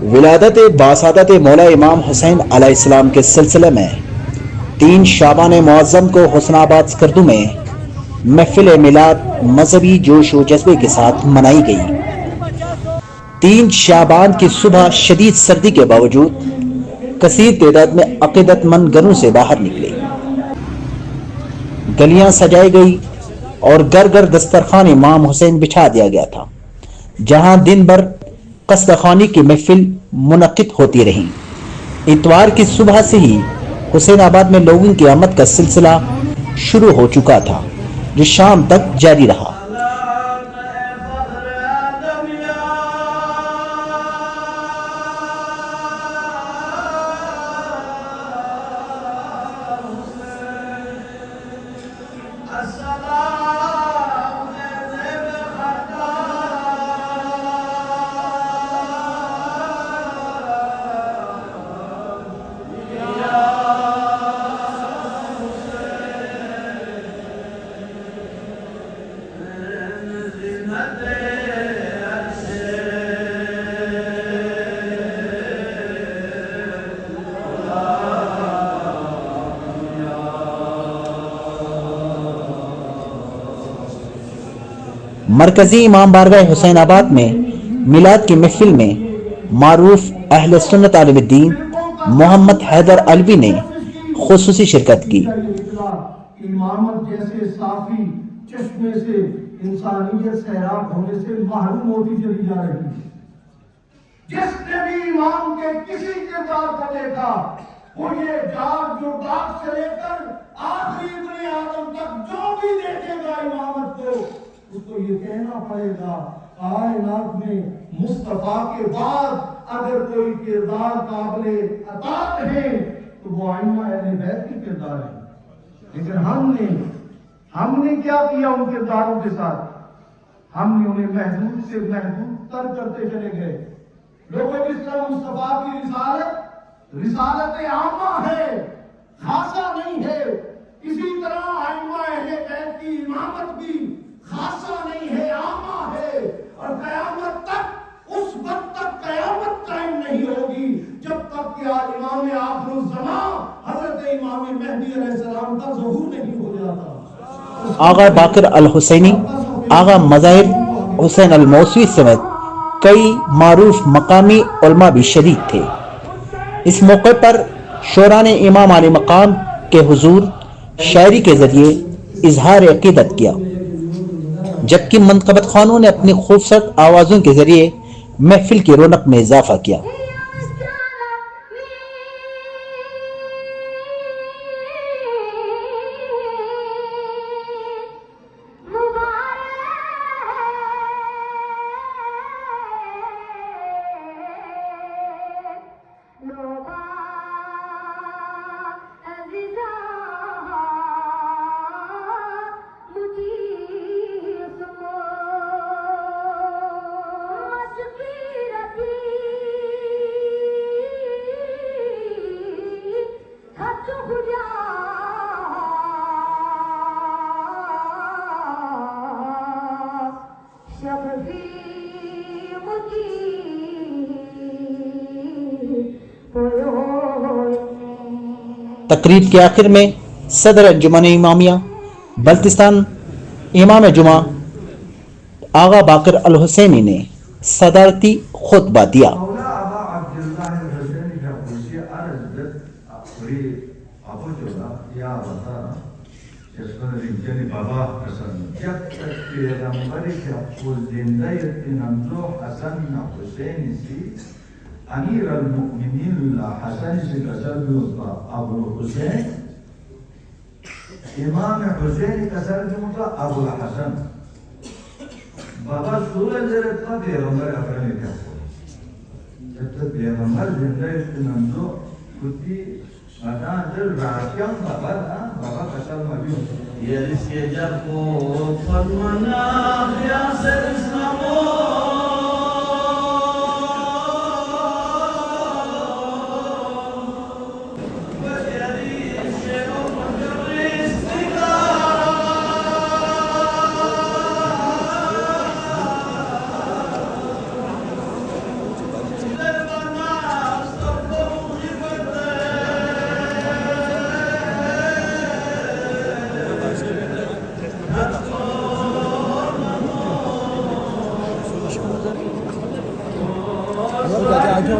ولادت باسعادت مولا امام حسین علیہ السلام کے سلسلے میں 3 شعبان معظم کو حسن آباد سکردو میں محفل میلاد مذہبی جوش و جذبے کے ساتھ منائی گئی۔ 3 شعبان کی صبح شدید سردی کے باوجود کثیر تعداد میں عقیدت مند گھروں سے باہر نکلے، گلیاں سجائی گئی اور گھر گھر دسترخوان امام حسین بچھا دیا گیا تھا، جہاں دن بھر قصد خوانی کی محفل منعقد ہوتی رہی۔ اتوار کی صبح سے ہی حسین آباد میں لوگوں کی آمد کا سلسلہ شروع ہو چکا تھا، جو شام تک جاری رہا۔ مرکزی امام بارگاہ حسین آباد میں میلاد کی محفل میں معروف اہل سنت عالم الدین محمد حیدر علوی نے خصوصی شرکت کی۔ امامت جیسے صافی چشمے سے انسانیت سیراب ہونے سے محروم ہوتی چلی جا رہی ہے۔ جس نے بھی امام کے کسی کردار کو دیکھا، وہ یہ جاگ جو باغ سے لے کر آخری ابن آدم تک جو بھی دیکھے گا امامت کو، اس کو یہ کہنا پڑے گا کائنات میں مصطفیٰ کے بعد اگر کوئی کردار قابل اطاعت ہے تو وہ ائمہ اہل بیت کی کردار ہے۔ لیکن ہم نے کیا کیا ان کرداروں کے ساتھ؟ ہم نے انہیں محدود سے محدود تر کرتے چلے گئے۔ لوگوں جس طرح مصطفیٰ کی رسالت عامہ ہے، خاصہ نہیں ہے، اسی طرح ائمہ اہل بیت کی امامت بھی خاصہ نہیں ہے، عامہ ہے، اور قیامت تک اس وقت تک قیامت قائم نہیں ہوگی جب تک کہ امام آخر الزمان حضرت امام مہدی علیہ السلام کا ظہور نہیں ہو جاتا۔ آغا باقر الحسینی، آغا مظاہر حسین الموسوی سمیت کئی معروف مقامی علماء بھی شریک تھے۔ اس موقع پر شعراء نے امام علی مقام کے حضور شاعری کے ذریعے اظہار عقیدت کیا، جبکہ منتخبت خوانوں نے اپنی خوبصورت آوازوں کے ذریعے محفل کی رونق میں اضافہ کیا۔ تقریب کے آخر میں صدر انجمن امامیہ بلتستان امام جمعہ آغا باقر الحسینی نے صدارتی خطبہ دیا۔ امیر المؤمنین حسن سے قصر بھی ہوتا ابو الحسین، امام حسین قصر بھی ہوتا ابو الحسن، بابا سورج رتا پیغمبر اکرم کیا جب تک پیغمبر زندہ استنمزو کتی مدان در راکیان بابا قصر مبی ہوتا یہ اس کے جب کو فرمانا خیاسر اسلامو 大家就